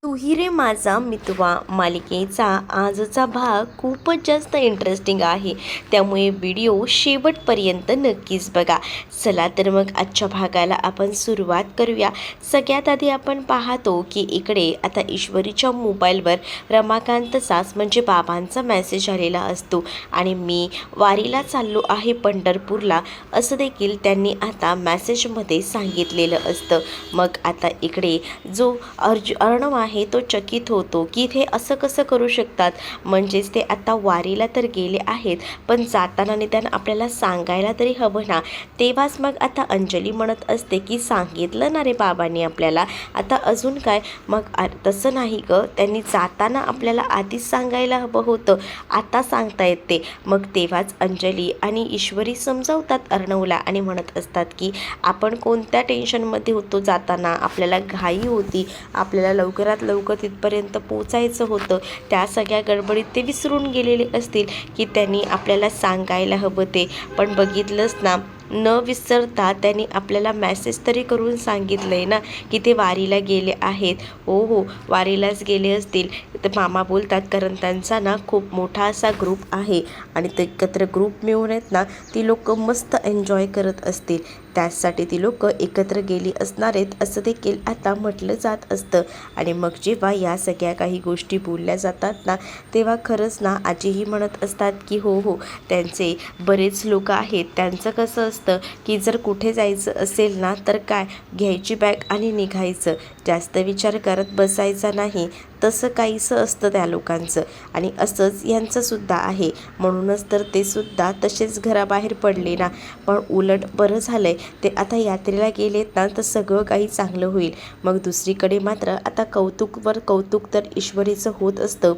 तू ही रे माझा मितवा मालिकेचा आजचा भाग खूपच जास्त इंटरेस्टिंग आहे, त्यामुळे व्हिडिओ शेवटपर्यंत नक्कीच बघा. चला तर मग आजच्या भागाला आपण सुरुवात करूया. सगळ्यात आधी आपण पाहतो की इकडे आता ईश्वरीच्या मोबाईलवर रमाकांतचाच म्हणजे बाबांचा मेसेज आलेला असतो आणि मी वारीला चाललो आहे पंढरपूरला, असं देखील त्यांनी आता मेसेजमध्ये सांगितलेलं असतं. मग आता इकडे जो अर्णव आहे तो चकित होतो की ते असं कसं करू शकतात. म्हणजेच ते आता वारीला तर गेले आहेत, पण जाताना निदान आपल्याला सांगायला तरी हवं ना. तेव्हाच मग आता अंजली म्हणत असते की सांगितलं ना रे बाबांनी आपल्याला, आता अजून काय. मग तसं नाही ग, त्यांनी जाताना आपल्याला आधीच सांगायला हवं होतं, आता सांगता येते. मग तेव्हाच अंजली आणि ईश्वरी समजावतात अर्णवला आणि म्हणत असतात की आपण कोणत्या टेन्शनमध्ये होतो, जाताना आपल्याला घाई होती, आपल्याला लवकरात लवकर तिथपर्यंत पोचायचं होतं. त्या सगळ्या गडबडीत ते विसरून गेलेले असतील की त्यांनी आपल्याला सांगायला हवं ते. पण बघितलंच ना, न विसरता त्यांनी आपल्याला मेसेज तरी करून सांगितलं आहे ना की ते वारीला गेले आहेत. हो हो, वारीलाच गेले असतील. तर मामा बोलतात, कारण त्यांचा ना खूप मोठा असा ग्रुप आहे आणि ते एकत्र ग्रुप मिळून आहेत ना, ती लोक मस्त एन्जॉय करत असतील, त्याचसाठी ती लोक एकत्र गेली असणार आहेत असं देखील आता म्हटलं जात असतं. आणि मग जेव्हा या सगळ्या काही गोष्टी बोलल्या जातात ना, तेव्हा खरंच ना आजीही म्हणत असतात की हो हो, त्यांचे बरेच लोक आहेत. त्यांचं कसं असतं की जर कुठे जायचं असेल ना, तर काय घ्यायची बॅग आणि निघायचं, जास्त विचार करत बसायचा नाही, तसं काहीसं असतं त्या लोकांचं. आणि असंच यांचंसुद्धा आहे, म्हणूनच तर ते सुद्धा तसेच घराबाहेर पडले ना. पण उलट बरं झालं ते आता यात्रेला गेलेत ना, तर सगळं काही चांगलं होईल. मग दुसरीकडे मात्र आता कौतुकवर कौतुक तर ईश्वरीचं होत असतं,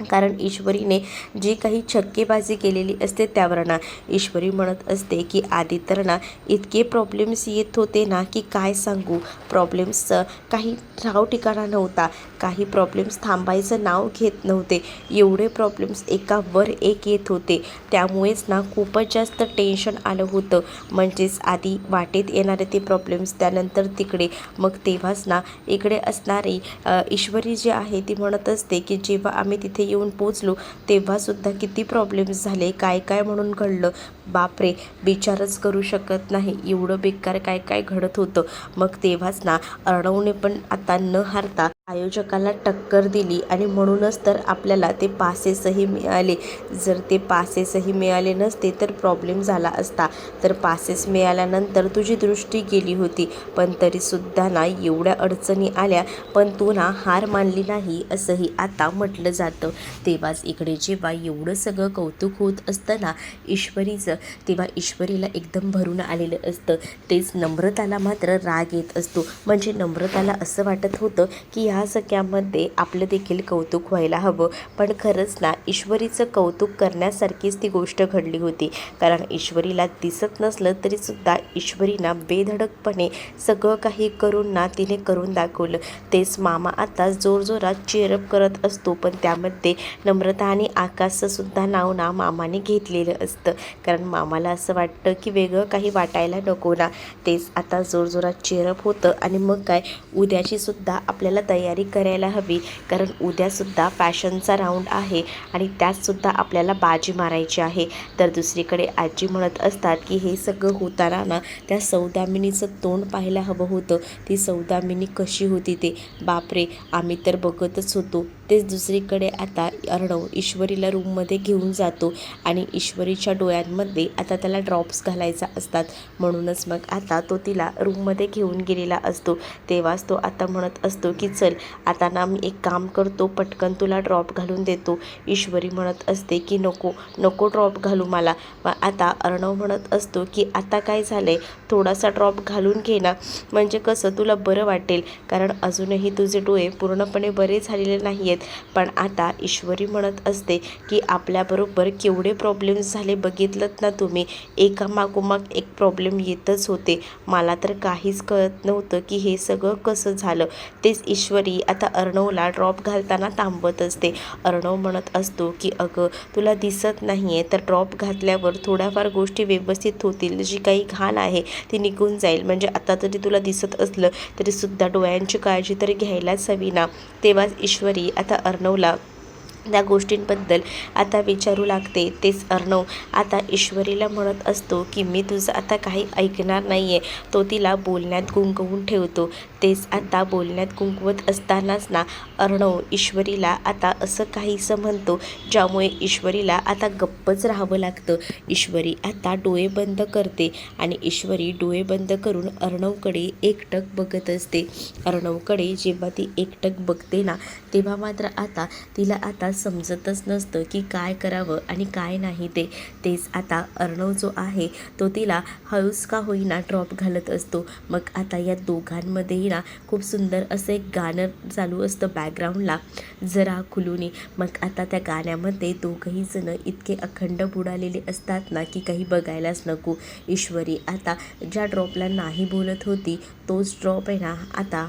कारण ईश्वरीने जी काही छक्केबाजी केलेली असते त्यावर ना, ईश्वरी म्हणत असते की आधी तर ना इतके प्रॉब्लेम्स येत होते ना की काय सांगू. प्रॉब्लेम्सचं काही ठाव ठिकाणा नव्हता, काही प्रॉब्लेम्स थांबायचं नाव घेत नव्हते, एवढे प्रॉब्लेम्स एकावर एक येत होते. त्यामुळेच ना खूपच जास्त टेन्शन आलं होतं. म्हणजेच आधी वाटेत येणारे ते प्रॉब्लेम्स, त्यानंतर तिकडे, मग तेव्हाच ना इकडे असणारी ईश्वरी जी आहे ती म्हणत असते की जेव्हा आम्ही तिथे येऊन पोचलो तेव्हासुद्धा किती प्रॉब्लेम्स झाले, काय काय म्हणून घडलं, बापरे, विचारच करू शकत नाही, एवढं बेकार काय काय घडत होतं. मग तेव्हाच ना अर्णवने पण आता न हारता आयोजकाला टक्कर दिली आणि म्हणूनच तर आपल्याला ते पासेसही मिळाले. जर ते पासेसही मिळाले नसते तर प्रॉब्लेम झाला असता. तर पासेस मिळाल्यानंतर तुझी दृष्टी गेली होती, पण तरीसुद्धा ना एवढ्या अडचणी आल्या, पण तू ना हार मानली नाही असंही आता म्हटलं जातं. तेव्हाच इकडे जेव्हा एवढं सगळं कौतुक होत असतं ना ईश्वरीचं, तेव्हा ईश्वरीला एकदम भरून आलेलं असतं. तेच नम्रताला मात्र राग येत असतो. म्हणजे नम्रताला असं वाटत होतं की ह्या सगळ्यामध्ये आपलं देखील कौतुक व्हायला हवं. पण खरंच ना ईश्वरीचं कौतुक करण्यासारखीच ती गोष्ट घडली होती, कारण ईश्वरीला दिसत नसलं तरीसुद्धा ईश्वरीना बेधडकपणे सगळं काही करून ना तिने करून दाखवलं. तेच मामा आता जोरजोरात चेअरअप करत असतो, पण त्यामध्ये नम्रता आणि आकाशचं सुद्धा नाव ना मामाने घेतलेलं असतं, कारण मामाला असं वाटतं की वेगळं काही वाटायला नको ना. तेच आता जोरजोरात चेअरअप होतं. आणि मग काय, उद्याची सुद्धा आपल्याला तयारी करायला हवी, कारण उद्यासुद्धा फॅशनचा राऊंड आहे आणि त्यातसुद्धा आपल्याला बाजी मारायची आहे. तर दुसरीकडे आजी म्हणत असतात की हे सगळं होताना ना त्या सौदामिनीचं तोंड पाहायला हवं होतं. ती सौदामिनी कशी होती ते, बापरे, आम्ही तर बघतच होतो. तेच दुसरीकडे आता अर्णव ईश्वरीला रूममध्ये घेऊन जातो आणि ईश्वरीच्या डोळ्यांमध्ये आता त्याला ड्रॉप्स घालायचा असतात, म्हणूनच मग आता तो तिला रूममध्ये घेऊन गेलेला असतो. तेव्हाच तो आता म्हणत असतो की चल आता ना मी एक काम करतो, पटकन तुला ड्रॉप घालून देतो. ईश्वरी म्हणत असते की नको नको ड्रॉप घालू मला. मग आता अर्णव म्हणत असतो की आता काय झालं आहे, थोडासा ड्रॉप घालून घे ना, म्हणजे कसं तुला बरं वाटेल, कारण अजूनही तुझे डोळे पूर्णपणे बरे झालेले नाही आहेत. पण आता ईश्वरी म्हणत असते की आपल्याबरोबर केवढे प्रॉब्लेम्स झाले बघितलंत ना तुम्ही, एकामागोमाग एक प्रॉब्लेम येतच होते. मला तर काहीच कळत नव्हतं की हे सगळं कसं झालं. तेच ईश्वरी आता अर्णवला ड्रॉप घालताना थांबवत असते. अर्णव म्हणत असतो की अगं तुला दिसत नाही आहे, तर ड्रॉप घातल्यावर थोड्याफार गोष्टी व्यवस्थित होतील, जी काही घाण आहे ती निघून जाईल. म्हणजे आता जरी तुला दिसत असलं तरीसुद्धा डोळ्यांची काळजी तरी घ्यायलाच हवी ना. तेव्हाच ईश्वरी आता अर्णवला त्या गोष्टींबद्दल आता विचारू लागते. तेच अर्णव आता ईश्वरीला म्हणत असतो की मी तुझं आता काही ऐकणार नाही आहे. तो तिला बोलण्यात गुंगवून ठेवतो. तेच आता बोलण्यात गुंगवत असतानाच ना अर्णव ईश्वरीला आता असं काहीसं म्हणतो ज्यामुळे ईश्वरीला आता गप्पच राहावं लागतं. ईश्वरी आता डोळे बंद करते आणि ईश्वरी डोळे बंद करून अर्णवकडे एकटक बघत असते. अर्णवकडे जेव्हा ती एकटक बघते ना तेव्हा मात्र आता तिला आता समजतच नसतं की काय करावं आणि काय नाही ते. तेच आता अर्णव जो आहे तो तिला हळूच का होईना ड्रॉप घालत असतो. मग आता या दोघांमध्येही ना खूप सुंदर असं एक गाणं चालू असतं बॅकग्राऊंडला, जरा खुलूनी. मग आता त्या गाण्यामध्ये दोघंही जण इतके अखंड बुडालेले असतात ना की काही बघायलाच नको. ईश्वरी आता ज्या ड्रॉपला नाही बोलत होती तोच ड्रॉप आहे ना आता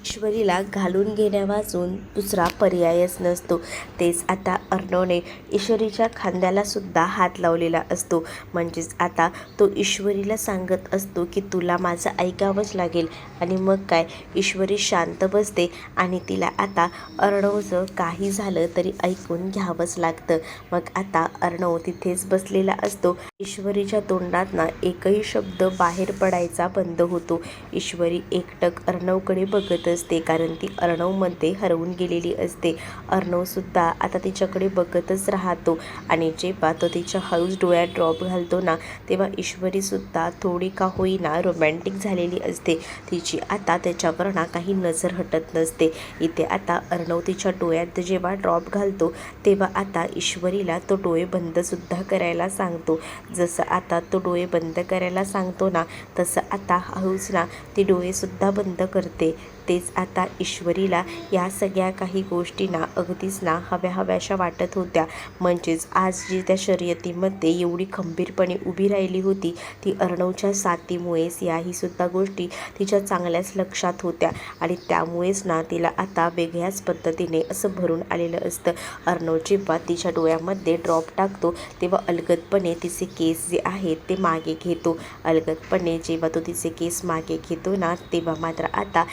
ईश्वरीला घालून घेण्यावाचून दुसरा पर्यायच नसतो. तेच आता अर्णवने ईश्वरीच्या खांद्याला सुद्धा हात लावलेला असतो. म्हणजेच आता तो ईश्वरीला सांगत असतो की तुला माझं ऐकावंच लागेल. आणि मग काय, ईश्वरी शांत बसते आणि तिला आता अर्णवचं काही झालं तरी ऐकून घ्यावंच लागतं. मग आता अर्णव तिथेच बसलेला असतो. ईश्वरीच्या तोंडात ना एकही शब्द बाहेर पडायचा बंद होतो. ईश्वरी एकटक अर्णवकडे बघत असते कारण ती अर्णवमध्ये हरवून गेलेली असते. अर्णवसुद्धा आता तिच्याकडे बघतच राहतो आणि जेव्हा तो तिच्या हळूच डोळ्यात ड्रॉप घालतो ना तेव्हा ईश्वरीसुद्धा थोडी का होईना रोमॅन्टिक झालेली असते. तिची आता त्याच्यावर ना काही नजर हटत नसते. इथे आता अर्णव तिच्या डोळ्यात जेव्हा ड्रॉप घालतो तेव्हा आता ईश्वरीला तो डोळे बंदसुद्धा करायला सांगतो. जसं आता तो डोळे बंद करायला सांगतो ना तसं आता हळूच ना ती डोळेसुद्धा बंद करते. तेच आता ईश्वरीला या सगळ्या काही गोष्टी ना अगदीच ना हव्याशा वाटत होत्या. म्हणजेच आज जी त्या शर्यतीमध्ये एवढी खंबीरपणे उभी राहिली होती ती अर्णवच्या साथीमुळेच. याहीसुद्धा गोष्टी तिच्या चांगल्याच लक्षात होत्या आणि त्यामुळेच ना तिला आता वेगळ्याच पद्धतीने असं भरून आलेलं असतं. अर्णव जेव्हा तिच्या डोळ्यामध्ये ड्रॉप टाकतो तेव्हा अलगदपणे तिचे केस जे आहेत ते मागे घेतो. अलगदपणे जेव्हा तो तिचे केस मागे घेतो ना तेव्हा मात्र आता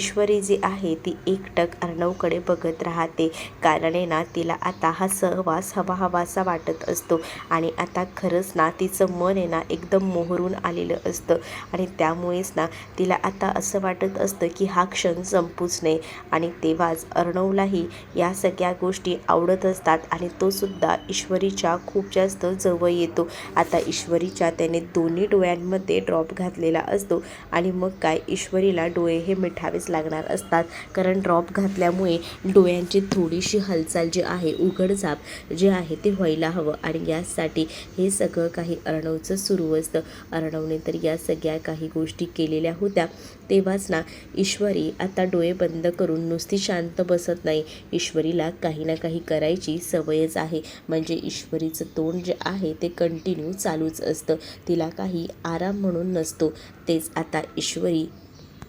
ईश्वरी जी आहे ती एकटक अर्णवकडे बघत राहते. कारण आहे ना तिला आता हा सहवास हवासा वाटत असतो आणि आता खरंच ना तिचं मन आहे ना एकदम मोहरून आलेलं असतं आणि त्यामुळेच ना तिला आता असं वाटत असतं की हा क्षण संपूच नये. आणि तेव्हाच अर्णवलाही या सगळ्या गोष्टी आवडत असतात आणि तो सुद्धा ईश्वरीच्या खूप जास्त जवळ येतो. आता ईश्वरीच्या त्याने दोन्ही डोळ्यांमध्ये ड्रॉप घातलेला असतो आणि मग काय, ईश्वरीला डोळे हे मिठावेच लागणार असतात कारण ड्रॉप घातल्यामुळे डोळ्यांची थोडीशी हालचाल जी आहे, उघडझाप जे आहे ते व्हायला हवं आणि यासाठी हे सगळं काही अर्णवचं सुरू असतं. अर्णवने तर या सगळ्या काही गोष्टी केलेल्या होत्या. तेव्हाच ना ईश्वरी आता डोळे बंद करून नुसती शांत बसत नाही. ईश्वरीला काही ना काही करायची सवयच आहे. म्हणजे ईश्वरीचं तोंड जे आहे ते कंटिन्यू चालूच असतं, तिला काही आराम म्हणून नसतो. तेच आता ईश्वरी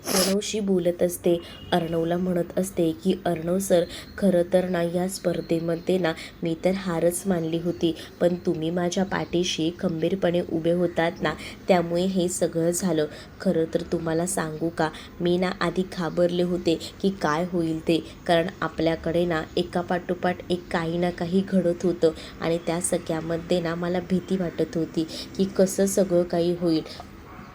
अर्णवशी बोलत असते. अर्णवला म्हणत असते की अर्णव सर, खरं तर ना या स्पर्धेमध्ये ना मी तर हारच मानली होती, पण तुम्ही माझ्या पाठीशी खंबीरपणे उभे होतात ना त्यामुळे हे सगळं झालं. खरं तर तुम्हाला सांगू का, मी ना आधी घाबरले होते की काय होईल ते, कारण आपल्याकडे ना एकापाठोपाठ एक काही ना काही घडत होतं आणि त्या सगळ्यामध्ये ना मला भीती वाटत होती की कसं सगळं काही होईल.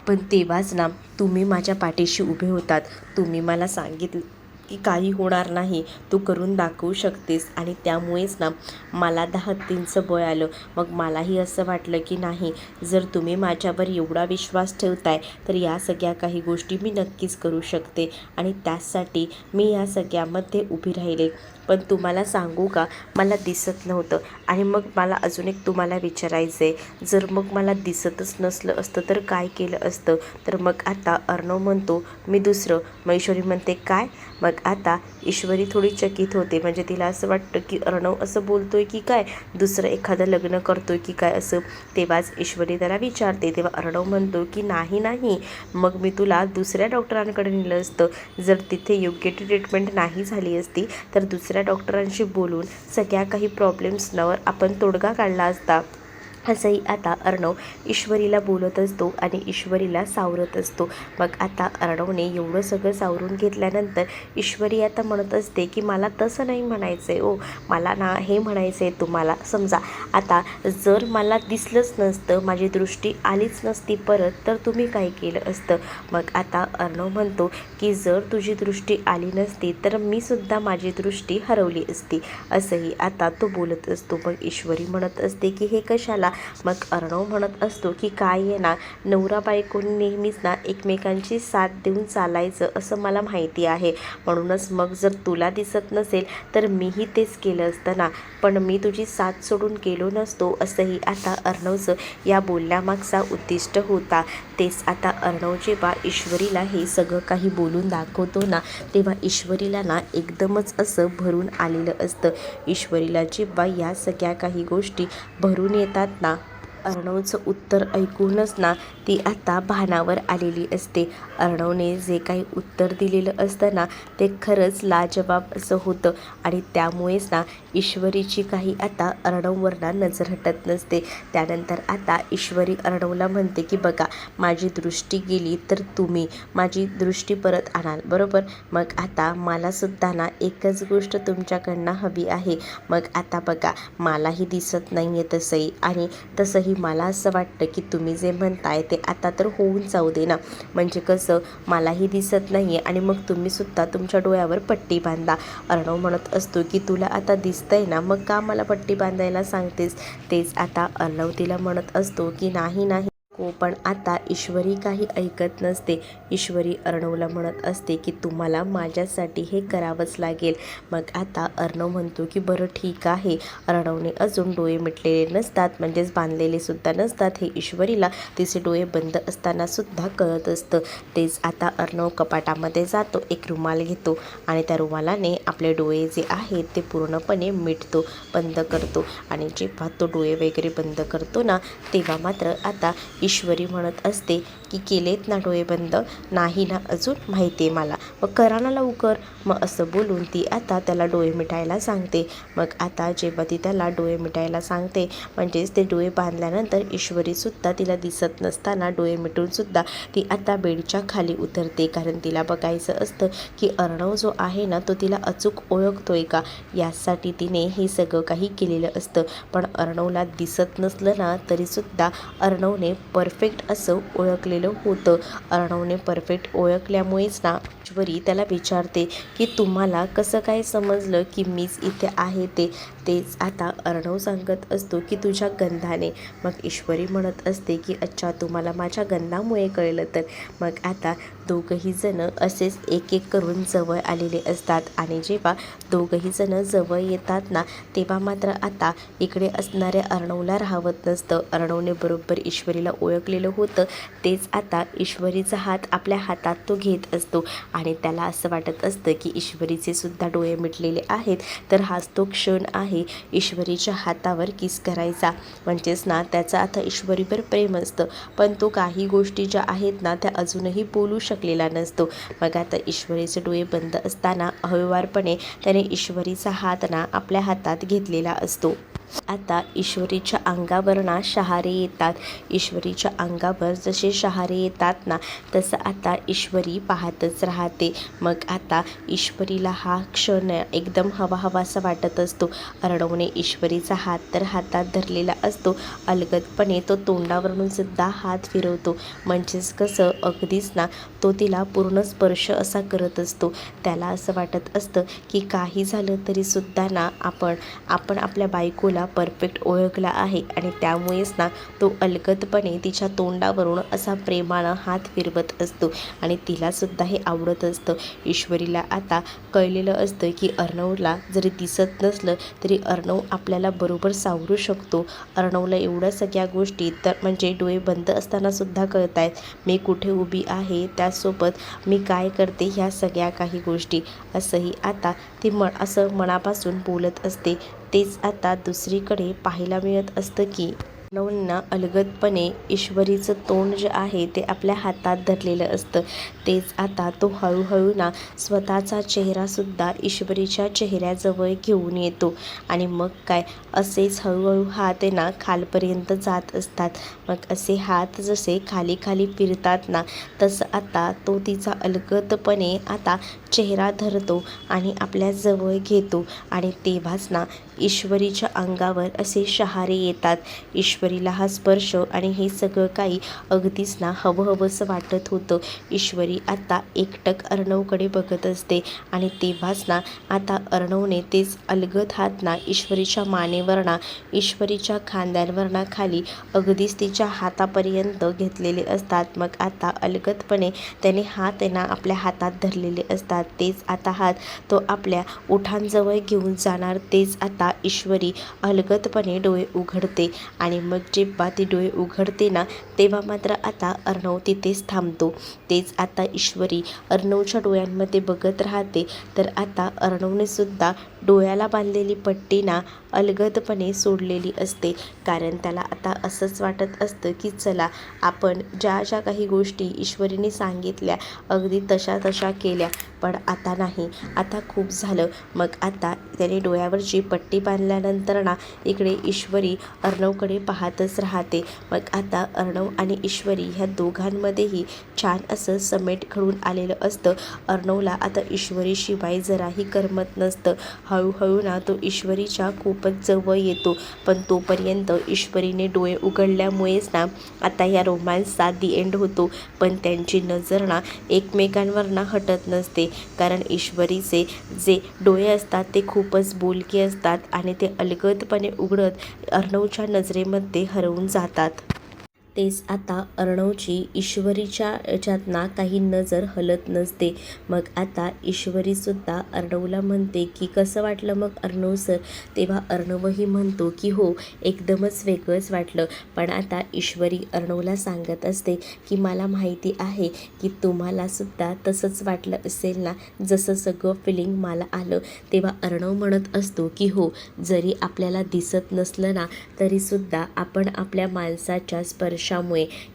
पण तेव्हाच ना तुम्ही माझ्या पाठीशी उभे होतात. तुम्ही मला सांगितलं की काही होणार नाही, तू करून दाखवू शकतेस आणि त्यामुळेच ना मला 10 हत्तींचं बळ आलं. मग मलाही असं वाटलं की नाही, जर तुम्ही माझ्यावर एवढा विश्वास ठेवताय तर या सगळ्या काही गोष्टी मी नक्कीच करू शकते आणि त्याचसाठी मी या सगळ्यामध्ये उभी राहिले. पण तुम्हाला सांगू का, मला दिसत नव्हतं. आणि मग मला अजून एक तुम्हाला विचारायचं आहे, जर मग मला दिसतच नसलं असतं तर काय केलं असतं? तर मग आता अर्णव म्हणतो मी दुसरं. महेश्वरी म्हणते काय? मग आता ईश्वरी थोडी चकित होते. म्हणजे तिला असं वाटतं की अर्णव असं बोलतोय की काय, दुसरं एखादं लग्न करतोय की काय असं. तेव्हाच ईश्वरी त्याला विचारते. तेव्हा अर्णव म्हणतो की नाही नाही, मग मी तुला दुसऱ्या डॉक्टरांकडे नेलं असतं. जर तिथे योग्य ट्रीटमेंट नाही झाली असती तर दुसऱ्या डॉक्टरांशी बोलून सगळ्या काही प्रॉब्लेम्सवर आपण तोडगा काढला असता. असंही आता अर्णव ईश्वरीला बोलत असतो आणि ईश्वरीला सावरत असतो. मग आता अर्णवने एवढं सगळं सावरून घेतल्यानंतर ईश्वरी आता म्हणत असते की मला तसं नाही म्हणायचं आहे ओ, मला ना हे म्हणायचं आहे तुम्हाला. समजा आता जर मला दिसलंच नसतं, माझी दृष्टी आलीच नसती परत, तर तुम्ही काय केलं असतं. मग आता अर्णव म्हणतो की जर तुझी दृष्टी आली नसती तर मी सुद्धा माझी दृष्टी हरवली असती. असंही आता तो बोलत असतो. मग ईश्वरी म्हणत असते की हे कशाला. मग अर्णव म्हणत असतो की काय आहे ना, नवरा बायकोनी नेहमीच ना एकमेकांची साथ देऊन चालायचं असं मला माहिती आहे. म्हणूनच मग जर तुला दिसत नसेल तर मीही तेच केलं असतं ना, पण मी तुझी साथ सोडून गेलो नसतो. असंही आता अर्णवचं या बोलण्यामागचा उद्दिष्ट होता. तेच आता अर्णव जेव्हा ईश्वरीला हे सगळं काही बोलून दाखवतो ना, तेव्हा ईश्वरीला ना एकदमच असं भरून आलेलं असतं. ईश्वरीला जेव्हा या सगळ्या काही गोष्टी भरून येतात ना, अर्णवचं उत्तर ऐकूनच ना ती आता भानावर आलेली असते. अर्णवने जे काही उत्तर दिलेलं असतं ना ते खरंच लाजवाब असं होतं आणि त्यामुळेच ना ईश्वरीची काही आता अर्णववरनं नजर हटत नसते. त्यानंतर आता ईश्वरी अर्णवला म्हणते की बघा, माझी दृष्टी गेली तर तुम्ही माझी दृष्टी परत आणाल बरोबर. मग आता मलासुद्धा ना एकच गोष्ट तुमच्याकडनं हवी आहे. मग आता बघा, मलाही दिसत नाही आहे तसंही, आणि तसंही मला असं वाटतं की तुम्ही जे म्हणताय ते आता तर होऊन जाऊ दे ना. म्हणजे कसं, मलाही दिसत नाही आहे आणि मग तुम्हीसुद्धा तुमच्या डोळ्यावर पट्टी बांधा. अर्णव म्हणत असतो की तुला आता दिसतंय ना, मग का मला पट्टी बांधायला सांगतेस. तेच आता अर्णव तिला म्हणत असतो की नाही नाही हो. पण आता ईश्वरी काही ऐकत नसते. ईश्वरी अर्णवला म्हणत असते की तुम्हाला माझ्यासाठी हे करावंच लागेल. मग आता अर्णव म्हणतो की बरं ठीक आहे. अर्णवने अजून डोळे मिटलेले नसतात, म्हणजेच बांधलेले सुद्धा नसतात, हे ईश्वरीला तिचे डोळे बंद असताना सुद्धा कळत असतं. तेच आता अर्णव कपाटामध्ये जातो, एक रुमाल घेतो आणि त्या रुमालाने आपले डोळे जे आहेत ते पूर्णपणे मिटतो, बंद करतो. आणि जेव्हा तो डोळे वगैरे बंद करतो ना, तेव्हा मात्र आता ईश्वरी म्हणत असते की केलेत ना डोळे बंद. नाही ना अजून, माहिती आहे मला, मग करा ना लवकर. मग असं बोलून ती आता त्याला डोळे मिटायला सांगते. मग आता जेव्हा ती त्याला डोळे मिटायला सांगते, म्हणजेच ते डोळे बांधल्यानंतर ईश्वरीसुद्धा तिला दिसत नसताना डोळे मिटूनसुद्धा ती आता बेडच्या खाली उतरते. कारण तिला बघायचं असतं की अर्णव जो आहे ना तो तिला अचूक ओळखतोय का, यासाठी तिने हे सगळं काही केलेलं असतं. पण अर्णवला दिसत नसलं ना तरीसुद्धा अर्णवने परफेक्ट असं ओळखलेलं होतं. अर्णवने परफेक्ट ओळखल्यामुळेच ना ईश्वरी त्याला विचारते की तुम्हाला कसं काय समजलं की मीच इथे आहे ते. तेच आता अर्णव सांगत असतो की तुझ्या गंधाने. मग ईश्वरी म्हणत असते की अच्छा, तुम्हाला माझ्या गंधामुळे कळलं तर. मग आता दोघंही जण असेच एक एक करून जवळ आलेले असतात आणि जेव्हा दोघंही जण जवळ येतात ना, तेव्हा मात्र आता इकडे असणाऱ्या अर्णवला राहवत नसतं. अर्णवने बरोबर ईश्वरीला ओळखलेलं होतं. तेच आता ईश्वरीचा हात आपल्या हातात तो घेत असतो आणि त्याला असं वाटत असतं की ईश्वरीचे सुद्धा डोळे मिटलेले आहेत, तर हाच तो क्षण आहे ईश्वरीच्या हातावर किस करायचा. म्हणजेच ना त्याचं आता ईश्वरीवर प्रेम असतं, पण तो काही गोष्टी ज्या आहेत ना त्या अजूनही बोलू शकलेला नसतो. मग आता ईश्वरीचे डोळे बंद असताना हळूवारपणे त्याने ईश्वरीचा हात ना आपल्या हातात घेतलेला असतो. आता ईश्वरीच्या अंगावर ना शहारे येतात. ईश्वरीच्या अंगावर जसे शहारे येतात ना, तसं आता ईश्वरी पाहतच राहते. मग आता ईश्वरीला हा क्षण एकदम हवा हवासा वाटत असतो. अर्णवने ईश्वरीचा हात तर हातात धरलेला असतो, अलगदपणे तो तोंडावरून सुद्धा हात फिरवतो. म्हणजेच कसं, अगदीच ना तो तिला पूर्ण स्पर्श असा करत असतो. त्याला असं वाटत असतं की काही झालं तरीसुद्धा ना आपण आपल्या बायकोला अर्णवला परफेक्ट ओळखला आहे आणि त्यामुळेच ना तो अलगदपणे तिच्या तोंडावरून असा प्रेमानं हात फिरवत असतो आणि तिलासुद्धा हे आवडत असतं. ईश्वरीला आता कळलेलं असतं की अर्णवला जरी दिसत नसलं तरी अर्णव आपल्याला बरोबर सावरू शकतो. अर्णवला एवढ्या सगळ्या गोष्टी तर म्हणजे डोळे बंद असतानासुद्धा कळत आहेत. मी कुठे उभी आहे, त्यासोबत मी काय करते, ह्या सगळ्या काही गोष्टी असंही आता ती असं मनापासून बोलत असते. तेच आता दुसरीकडे पाहायला मिळत असतं की अर्णवनं अलगदपणे ईश्वरीचं तोंड जे आहे ते आपल्या हातात धरलेलं असतं. तेच आता तो हळूहळू ना स्वतःचा चेहरासुद्धा ईश्वरीच्या चेहऱ्याजवळ घेऊन येतो आणि मग काय असेच हळूहळू हात ना खालपर्यंत जात असतात. मग असे हात जसे खाली खाली फिरतात ना तसं आता तो तिचा अलगदपणे आता चेहरा धरतो आणि आपल्या जवळ घेतो आणि तेव्हाच ना ईश्वरीच्या अंगावर असे शहारे येतात. ईश्वरीला हा स्पर्श आणि हे सगळं काही अगदीच ना हवंहवंसं वाटत होतं. ईश्वरी आता एकटक अर्णवकडे बघत असते आणि तेव्हाच ना आता अर्णवने तेच अलगद हात ना ईश्वरीच्या मानेवर ना ईश्वरीच्या खांद्यांवर ना खाली अगदीच तिच्या हातापर्यंत घेतलेले असतात. मग आता अलगदपणे त्याने हात ना आपल्या हातात धरलेले असतात. तेच आता हात तो आपल्या ओठांजवळ घेऊन जाणार. तेच आता ईश्वरी अलगदपणे डोळे उघडते आणि मग जेव्हा ती डोळे उघडते ना तेव्हा मात्र आता अर्णव तिथेच थांबतो. तेच आता ईश्वरी अर्णवच्या डोळ्यांमध्ये बघत राहते. तर आता अर्णवने सुद्धा डोळ्याला बांधलेली पट्टी ना अलगदपणे सोडलेली असते. कारण त्याला आता असंच वाटत असतं की चला आपण ज्या ज्या काही गोष्टी ईश्वरीने सांगितल्या अगदी तशा तशा केल्या, पण आता नाही, आता खूप झालं. मग आता त्याने डोळ्यावरची पट्टी बांधल्यानंतर ना इकडे ईश्वरी अर्णवकडे पाहतच राहते. मग आता अर्णव आणि ईश्वरी ह्या दोघांमध्येही छान असं समेट घडून आलेलं असतं. अर्णवला आता ईश्वरीशिवाय जराही करमत नसतं. हळूहळू ना तो ईश्वरीच्या खूपच जवळ येतो, पण तोपर्यंत ईश्वरीने डोळे उघडल्यामुळेच ना आता या रोमॅन्सचा दी एंड होतो. पण त्यांची नजर ना एकमेकांवर ना हटत नसते, कारण ईश्वरीचे जे डोळे असतात ते खूपच बोलके असतात आणि ते अलगदपणे उघडत अर्णवच्या नजरेमध्ये हरवून जातात. तेच आता अर्णवची ईश्वरीच्या याच्यात ना काही नजर हलत नसते. मग आता ईश्वरीसुद्धा अर्णवला म्हणते की कसं वाटलं मग अर्णव सर? तेव्हा अर्णवही म्हणतो की हो, एकदमच वेगळंच वाटलं. पण आता ईश्वरी अर्णवला सांगत असते की मला माहिती आहे की तुम्हालासुद्धा तसंच वाटलं असेल ना, जसं सगळं फिलिंग मला आलं. तेव्हा अर्णव म्हणत असतो की हो, जरी आपल्याला दिसत नसलं ना तरीसुद्धा आपण आपल्या माणसाच्या स्पर्शामुळे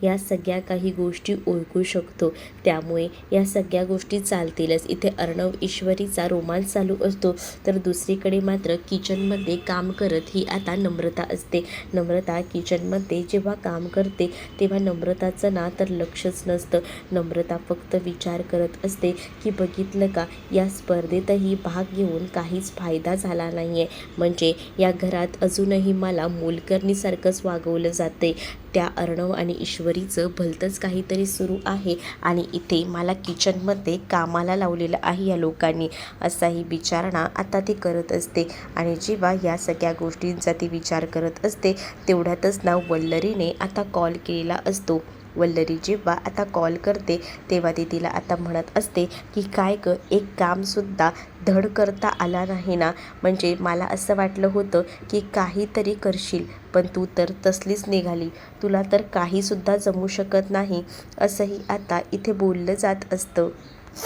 या सगळ्या काही गोष्टी ओळखू शकतो. त्यामुळे या सगळ्या गोष्टी चालतीलच. इथे अर्णव ईश्वरीचा रोमांस चालू असतो, तर दुसरीकडे मात्र किचनमध्ये काम करत ही आता नम्रता असते. नम्रता किचनमध्ये जेव्हा काम करते तेव्हा नम्रताचं ना तर लक्षच नसतं. नम्रता फक्त विचार करत असते की बघितलं का, या स्पर्धेतही भाग घेऊन काहीच फायदा झाला नाही आहे. म्हणजे या घरात अजूनही मला मोलकरणीसारखंच वागवलं जाते. त्या अर्णव आणि ईश्वरीचं भलतंच काहीतरी सुरू आहे आणि इथे मला किचनमध्ये कामाला लावलेलं आहे या लोकांनी, असाही विचार ना आता ती करत असते. आणि जेव्हा या सगळ्या गोष्टींचा ती विचार करत असते तेवढ्यातच ना वल्लरीने आता कॉल केलेला असतो. वल्लरी जेव्हा आता कॉल करते तेव्हा ती तिला आता म्हणत असते की काय ग, एक कामसुद्धा धड करता आला नाही ना? म्हणजे मला असं वाटलं होतं की काहीतरी करशील, पण तू तर तसलीच निघाली. तुला तर काहीसुद्धा जमू शकत नाही, असंही आता इथे बोललं जात असतं.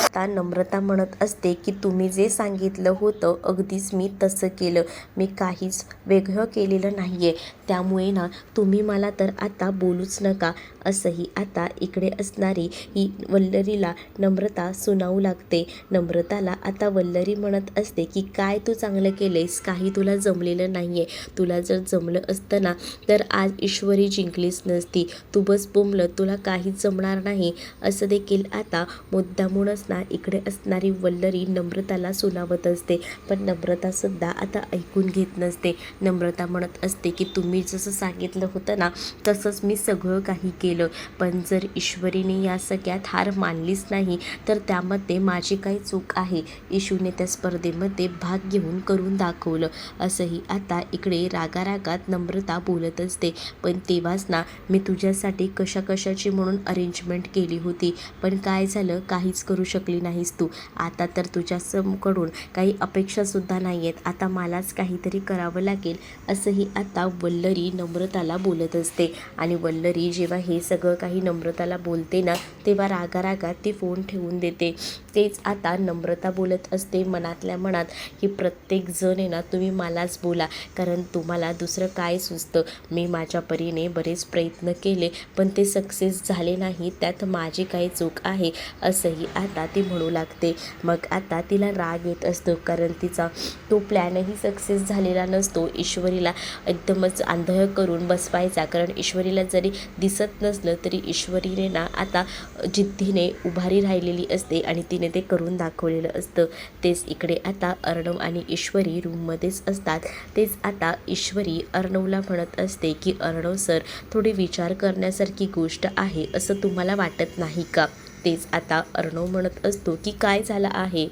आता नम्रता म्हणत असते की तुम्ही जे सांगितलं होतं अगदीच मी तसं केलं, मी काहीच वेगळं केलेलं नाही आहे. त्यामुळे ना तुम्ही मला तर आता बोलूच नका, असंही आता इकडे असणारी ही वल्लरीला नम्रता सुनावू लागते. नम्रताला आता वल्लरी म्हणत असते की काय तू चांगलं केलंयस, काही तुला जमलेलं नाही आहे. तुला जर जमलं असतं ना तर आज ईश्वरी जिंकलीच नसती. तू बस बोंबलत, तुला काहीच जमणार नाही, असं देखील आता मुद्दामूनच तेव्हाच ना इकडे असणारी वल्लरी नम्रताला सुनावत असते, पण नम्रतासुद्धा आता ऐकून घेत नसते. नम्रता म्हणत असते की तुम्ही जसं सांगितलं होतं ना तसंच मी सगळं काही केलं, पण जर ईश्वरीने या सगळ्यात हार मानलीच नाही तर त्यामध्ये माझी काही चूक आहे. इशूने त्या स्पर्धेमध्ये भाग घेऊन करून दाखवलं, असंही आता इकडे रागारागात नम्रता बोलत असते. पण तेव्हाच ना मी तुझ्यासाठी कशाकशाची म्हणून अरेंजमेंट केली होती, पण काय झालं, काहीच करू शकली नाहीस तू. आता तर तुझ्याकडून काही अपेक्षासुद्धा नाही आहेत, आता मलाच काहीतरी करावं लागेल, असंही आता वल्लरी नम्रताला बोलत असते. आणि वल्लरी जेव्हा हे सगळं काही नम्रताला बोलते ना तेव्हा रागारागात ती फोन ठेवून देते. तेच आता नम्रता बोलत असते मनातल्या मनात की प्रत्येक जण आहे ना तुम्ही मलाच बोला, कारण तुम्हाला दुसरं काय सुचतं. मी माझ्या परीने बरेच प्रयत्न केले पण ते सक्सेस झाले नाही, त्यात माझी काही चूक आहे, असंही आता ती म्हणू लागते. मग आता तिला राग येत असतो, कारण तिचा तो प्लॅनही सक्सेस झालेला नसतो. ईश्वरीला एकदमच आंधळ करून बसवायचा, कारण ईश्वरीला जरी दिसत नसलं तरी ईश्वरीने ना आता जिद्दीने उभारी राहिलेली असते आणि तिने ते करून दाखवलेलं असतं. तेच इकडे आता अर्णव आणि ईश्वरी रूममध्येच असतात. तेच आता ईश्वरी अर्णवला म्हणत असते की अर्णव सर, थोडी विचार करण्यासारखी गोष्ट आहे असं तुम्हाला वाटत नाही का? तेच आता अर्णव म्हणत असतो की काय झालं आहे.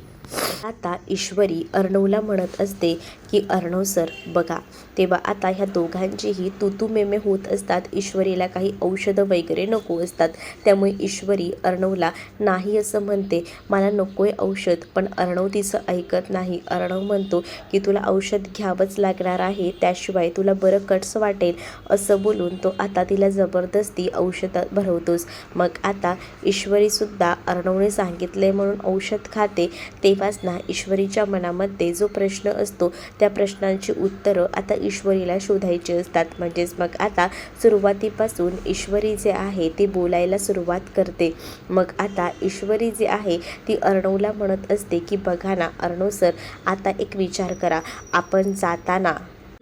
आता ईश्वरी अर्णवला म्हणत असते की अर्णव सर बघा, तेव्हा आता ह्या दोघांचीही तू मेमे होत असतात. ईश्वरीला काही औषधं वगैरे नको असतात, त्यामुळे ईश्वरी अर्णवला नाही असं म्हणते, मला नको आहे औषध. पण अर्णव तिचं ऐकत नाही. अर्णव म्हणतो की तुला औषध घ्यावंच लागणार आहे, त्याशिवाय तुला बरं कसं वाटेल, असं बोलून तो आता तिला जबरदस्ती औषधं भरवतोस. मग आता ईश्वरीसुद्धा अर्णवने सांगितले म्हणून औषध खाते. तेव्हाच ना ईश्वरीच्या मनामध्ये जो प्रश्न असतो त्या प्रश्नांची उत्तरं आता ईश्वरीला शोधायची असतात. म्हणजेच मग आता सुरुवातीपासून ईश्वरी जे आहे ती बोलायला सुरुवात करते. मग आता ईश्वरी जी आहे ती अर्णवला म्हणत असते की बघा ना अर्णव सर, आता एक विचार करा, आपण जाताना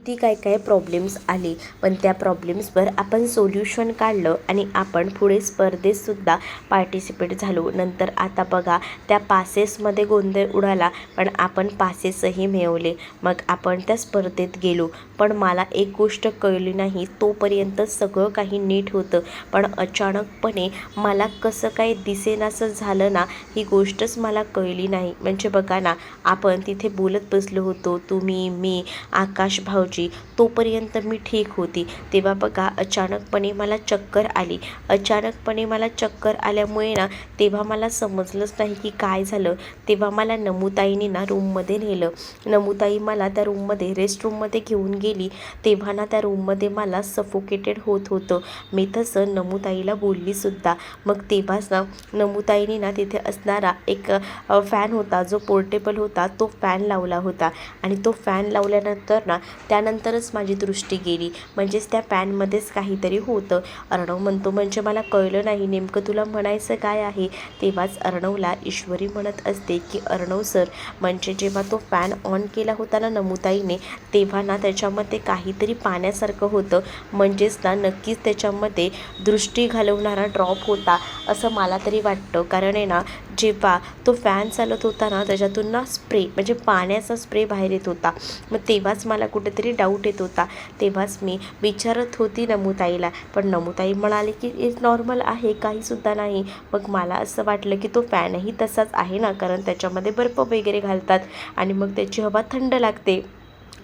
ती काय प्रॉब्लेम्स आली, पण त्या प्रॉब्लेम्सवर आपण सोल्युशन काढलं आणि आपण पुढे स्पर्धेतसुद्धा पार्टिसिपेट झालो. नंतर आता बघा त्या पासेसमध्ये गोंधळ उडाला, पण आपण पासेसही मिळवले. मग आपण त्या स्पर्धेत गेलो. पण मला एक गोष्ट कळली नाही, तोपर्यंत सगळं काही नीट होतं, पण अचानकपणे मला कसं काय दिसेनासं झालं ना, ही गोष्टच मला कळली नाही. म्हणजे बघा ना, आपण तिथे बोलत बसलो होतो, तुम्ही, मी, आकाश भाऊजी, तोपर्यंत मी ठीक होती. तेव्हा बघा अचानकपणे मला चक्कर आली. अचानकपणे मला चक्कर आल्यामुळे ना तेव्हा मला समजलंच नाही की काय झालं. तेव्हा मला नमुताईने ना रूममध्ये नेलं. नमुताई मला त्या रूममध्ये रेस्ट रूममध्ये घेऊन गेली. तेव्हा ना त्या रूममध्ये मला सफोकेटेड होत होतं. मी तसं नमुताईला बोललीसुद्धा. मग तेव्हाच ना नमुताईने ना तिथे असणारा एक फॅन होता, जो पोर्टेबल होता, तो फॅन लावला होता. आणि तो फॅन लावल्यानंतर ना त्यानंतरच माझी दृष्टी गेली, म्हणजेच त्या फॅनमध्येच काहीतरी होतं. अर्णव म्हणतो म्हणजे मला कळलं नाही नेमकं तुला म्हणायचं काय आहे. तेव्हाच अर्णवला ईश्वरी म्हणत असते की अर्णव सर, म्हणजे जेव्हा तो फॅन ऑन केला होता ना नमुताईने, तेव्हा ना त्याच्यामध्ये काहीतरी पाण्यासारखं होतं, म्हणजेच ना नक्कीच त्याच्यामध्ये दृष्टी घालवणारा ड्रॉप होता असं मला तरी वाटतं. कारण आहे ना जेव्हा तो फॅन चालत होता ना त्याच्यातून ना स्प्रे म्हणजे पाण्याचा स्प्रे बाहेर येत होता. मग तेव्हाच मला कुठेतरी डाऊट येत होता. तेव्हाच मी विचारत होती नमुताईला, पण नमुताई म्हणाली की इट्स नॉर्मल आहे, काहीसुद्धा नाही. मग मला असं वाटलं की तो फॅनही तसाच आहे ना, कारण त्याच्यामध्ये बर्फ वगैरे घालतात आणि मग त्याची हवा थंड लागते.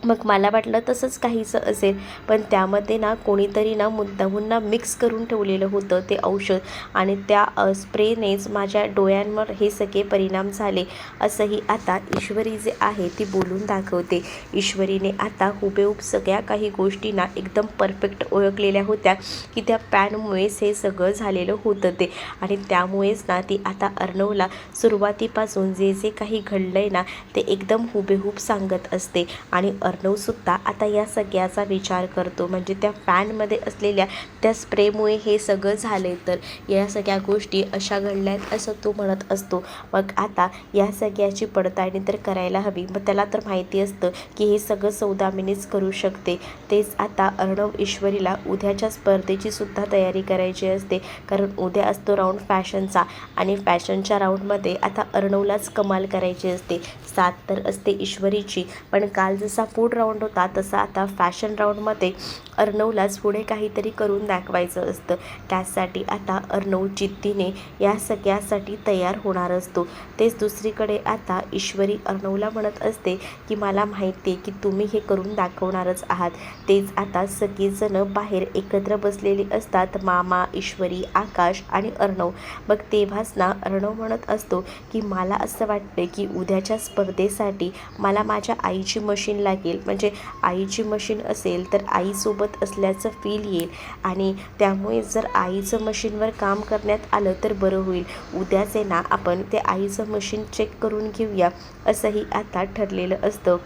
मग मला वाटलं तसंच काहीचं असेल, पण त्यामध्ये ना कोणीतरी ना मुद्दामून ना मिक्स करून ठेवलेलं होतं ते औषध, आणि त्या स्प्रेनेच माझ्या डोळ्यांवर हे सगळे परिणाम झाले, असंही आता ईश्वरी जे आहे ती बोलून दाखवते. ईश्वरीने आता हुबेहूब सगळ्या काही गोष्टी ना एकदम परफेक्ट ओळखलेल्या होत्या की त्या पॅनमुळेच हे सगळं झालेलं होतं ते, आणि त्यामुळेच ना ती आता अर्णवला सुरुवातीपासून जे काही घडलं आहे ना ते एकदम हुबेहूब सांगत असते. आणि अर्णवसुद्धा आता या सगळ्याचा विचार करतो. म्हणजे त्या फॅनमध्ये असलेल्या त्या स्प्रेमुळे हे सगळं झाले, तर या सगळ्या गोष्टी अशा घडल्यात असं तो म्हणत असतो. मग आता या सगळ्याची पडताळणी तर करायला हवी. मग त्याला तर माहिती असतं की हे सगळं सौदामिनीच करू शकते. तेच आता अर्णव ईश्वरीला उद्याच्या स्पर्धेची सुद्धा तयारी करायची असते, कारण उद्या असतो राऊंड फॅशनचा आणि फॅशनच्या राऊंडमध्ये आता अर्णवलाच कमाल करायची असते. साथ तर असते ईश्वरीची, पण काल जसा फूड राऊंड होता तसा आता फॅशन राऊंडमध्ये अर्णवलाच पुढे काहीतरी करून दाखवायचं असतं. त्यासाठी आता अर्णव जिद्दीने या सगळ्यासाठी तयार होणार असतो. तेच दुसरीकडे आता ईश्वरी अर्णवला म्हणत असते की मला माहिती आहे की तुम्ही हे करून दाखवणारच आहात. तेच आता सगळेजणं बाहेर एकत्र बसलेली असतात, मामा, ईश्वरी, आकाश आणि अर्णव. मग तेव्हाच ना अर्णव म्हणत असतो की मला असं वाटतं की उद्याच्या स्पर्धेसाठी मला माझ्या आईची मशीन लागेल. म्हणजे आईची मशीन असेल तर आईसोबत असल्याचं फील येईल आणि त्यामुळे जर आईचं मशीनवर काम करण्यात आलं तर बरं होईल. उद्याच आहे ना आपण ते आईचं मशीन चेक करून घेऊया असंही आता ठरलेलं असतं.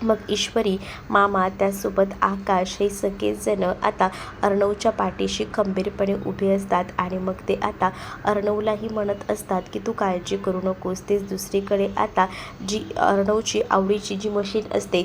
मग ईश्वरी, मामा, त्यासोबत आकाश हे सगळेजण आता अर्णवच्या पाठीशी खंबीरपणे उभे असतात आणि मग ते आता अर्णवलाही म्हणत असतात की तू काळजी करू नकोस. तेच दुसरीकडे आता जी अर्णवची आवडीची जी मशीन असते,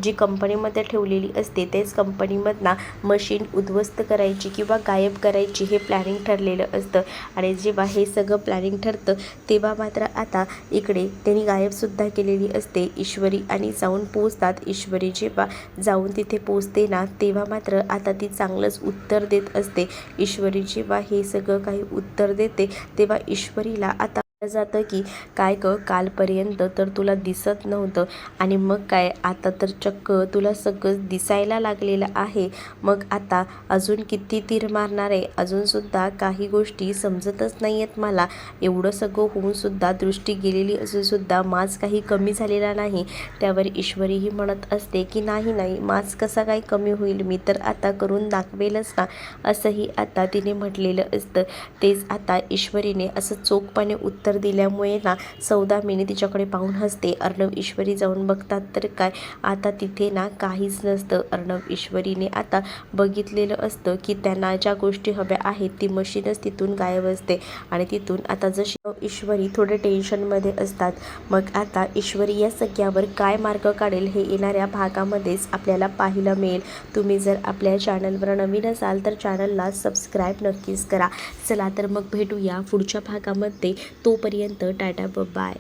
जी कंपनीमध्ये ठेवलेली असते, तेच कंपनीमधनं मशीन उद्ध्वस्त करायची किंवा गायब करायची हे प्लॅनिंग ठरलेलं असतं. आणि जेव्हा हे सगळं प्लॅनिंग ठरतं तेव्हा मात्र आता इकडे त्यांनी गायबसुद्धा केलेली असते ईश्वरी आणि जाऊन पोचतात. ईश्वरी जेव्हा जाऊन तिथे पोचते ना तेव्हा मात्र आता ती चांगलंच उत्तर देत असते. ईश्वरी जेव्हा हे सगळं काही उत्तर देते तेव्हा ईश्वरीला आता जातं की काय ग, कालपर्यंत तर तुला दिसत नव्हतं आणि मग काय आता तर चक्क तुला सगळं दिसायला लागलेलं आहे. मग आता अजून किती तीर मारणार आहे? अजूनसुद्धा काही गोष्टी समजतच नाही आहेत मला. एवढं सगळं होऊनसुद्धा, दृष्टी गेलेली असूनसुद्धा माज काही कमी झालेला नाही. त्यावर ईश्वरीही म्हणत असते की नाही नाही, माज कसा काही कमी होईल, मी तर आता करून दाखवेलच ना, असंही आता तिने म्हटलेलं असतं. तेच आता ईश्वरीने असं चोखपणे उत्तर दिल्यामुळे ना सौदामिनी तिच्याकडे पाहून हसते. अर्णव ईश्वरी जाऊन बघतात तर काय, आता तिथे ना काहीच नसतं. अर्णव ईश्वरीने आता बघितलेलं असतं की त्यांना ज्या गोष्टी हव्या आहेत ती मशीनच तिथून गायब असते आणि तिथून आता जशी ईश्वरी थोडे टेन्शनमध्ये असतात. मग आता ईश्वरी या सगळ्यावर काय मार्ग काढेल हे येणाऱ्या भागामध्येच आपल्याला पाहायला मिळेल. तुम्ही जर आपल्या चॅनलवर नवीन असाल तर चॅनलला सबस्क्राईब नक्कीच करा. चला तर मग भेटूया पुढच्या भागामध्ये. तोपर्यंत टाटा बाय.